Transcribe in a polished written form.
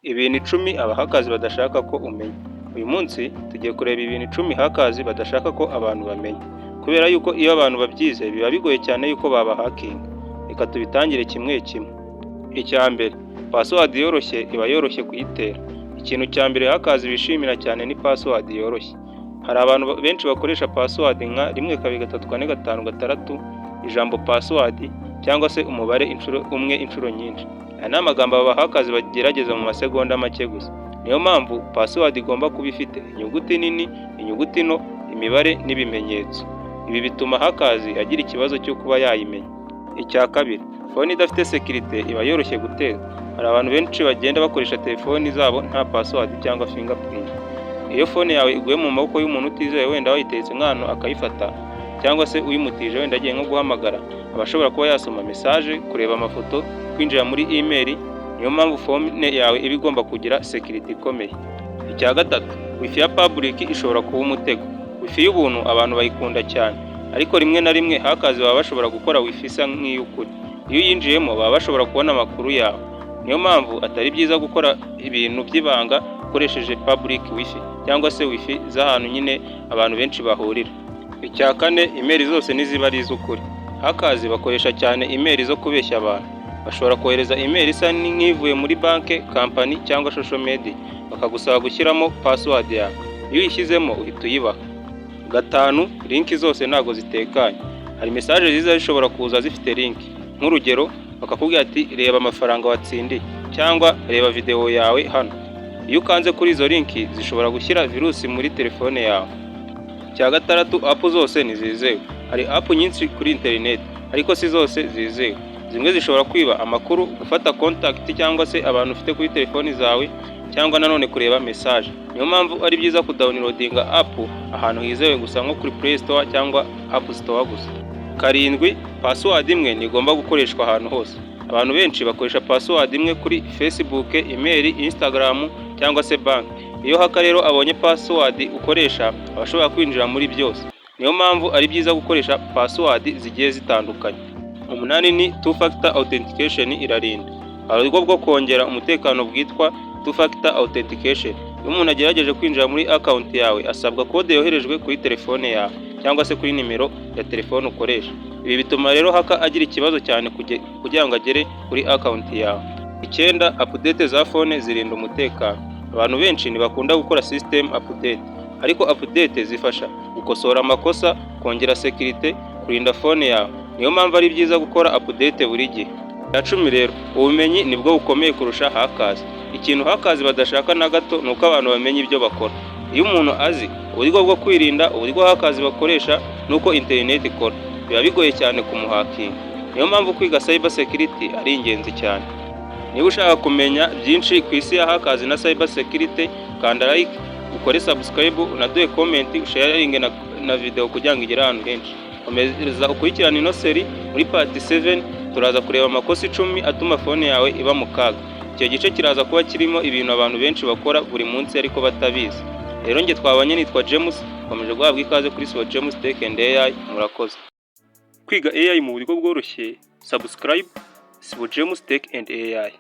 Ibintu 10 abahakazi badashaka ko umenya. Uyu munsi tugiye kureba ibintu 10 hakazi badashaka ko abantu bamenya. Kubera yuko iyo abantu babyize biba bigoye cyane yuko babahakinga. Reka tubitangire kimwe kimwe. Icya mbere, password yoroshye iba yoroshye kuyitera. Ikintu cya mbere hakazi bishimira cyane ni password yoroshye. Hari abantu benshi bakoresha password nka 1 2 3 4 5 6, ijambo password cyangwa se umubare inshuro nyinshi. Aya ni amagambo abahakazi bagerageza mu masegonda make gusa. Niyo mpamvu password igomba kuba ifite inyuguti nini, inyuguti nto, imibare n'ibimenyetso. Ibi bituma hakazi agira ikibazo cyo kuba yayimenya. Icya kabiri, phone idafite security iba yoroshye gutera. Hari abantu benshi bagenda bakoresha telefoni zabo nta password cyangwa fingerprint. Iyo phone yawe iguye mu maboko y'umuntu utizeye, wenda wayitetse nk'ahantu akayifata, cyangwa se uyimutije wenda agiye nko guhamagara, abashobora kuba yasoma message, kureba amafoto, kwinjira muri email. Niyo mpamvu phone yawe iba igomba kugira security ikomeye. Icya gatatu, wifi ya public ishobora kuba umutego. Wifi y'ubuntu abantu bayikunda cyane, ariko rimwe na rimwe hakazi baba bashobora gukora wifi isa nk'iy'ukuri. Iyo uyinjiyemo baba bashobora kubona amakuru yawe. Niyo mpamvu atari byiza gukora ibintu by'ibanga ukoresheje public wifi cyangwa se wifi z'ahantu nyine abantu benshi bahurira. Icya kane, email zose niziba ari iz'ukuri. Hakazi bakoresha cyane email zo kubeshya abantu. Bashobora kohereza email isa nk'ivuye muri banke, company cyangwa social media, bakagusaba gushyiramo password yawe. Iyo uyishyizemo uhita uyibaha. Gatanu, link zose ntago zitekanye. Hari message ziza zishobora kuza zifite link. Nk'urugero, bakakubwira ati reba amafaranga watsindiye cyangwa reba video yawe hano. Iyo ukanze kuri izo link zishobora gushyira virusi muri telefone yawe. Cya gatandatu, app zose ntizizewe. Hari app nyinshi kuri internet, ariko si zose zizewe. Zimwe zishobora kwiba amakuru, gufata contact cyangwa se abantu ufite kuri telefoni zawe, cyangwa nanone kureba message. Niyo mpamvu ari byiza kudownloadinga app ahantu hizewe gusa, nko kuri Play Store cyangwa App Store gusa. Karindwi, password imwe ntigomba gukoreshwa ahantu hose. Abantu benshi bakoresha password imwe kuri Facebook, email, Instagram cyangwa se bank. Iyo haka rero abonye password ukoresha, abashobora kwinjira muri byose. Niyo mpamvu ari byiza gukoresha password zigiye zitandukanye. Umunani ni two factor authentication irarinda. Hari uburyo bwo kongera umutekano bwitwa two factor authentication. Iyo umuntu agerageje kwinjira muri account yawe, asabwa code yoherejwe kuri telefone yawe cyangwa se kuri nimero ya telefone ukoresha. Ibi bituma rero haka agira ikibazo cyane kugira ngo agere kuri account yawe. Icyenda, update za phone zirinda umutekano. Abantu benshi ntibakunda gukora system update, ariko update zifasha gukosora amakosa, kongera security, kurinda phone yawe. Niyo mpamvu ari byiza gukora update buri gihe. Ya 10 rero, ubumenyi nibwo bukomeye kurusha hakazi. Ikintu hakazi badashaka na gato nuko abantu bamenya ibyo bakora. Iyo umuntu azi uburyo bwo kwirinda, uburyo hakazi bakoresha nuko internet ikora, biba bigoye cyane kumuhakinga. Niyo mpamvu kwiga cyber security ari ingenzi cyane. Niba ushaka kumenya byinshi ku isi ya hakazi na cyber security, kanda like, ukore subscribe, unaduhe comment, usharinge na video kugira ngo igere ahantu henshi. Komeza ukurikirana ino seri. Muri part 7 turaza kureba amakosa 10 atuma phone yawe iba mu kaga. Icyo gice kiraza kuba kirimo ibintu abantu benshi bakora buri munsi ariko batabizi. Rero nge twabanye nitwa James, komeje guhabwa ikaze kuri James Tech and AI. Murakoze. Kwiga AI mu buryo bworoshye, subscribe James Tech and AI.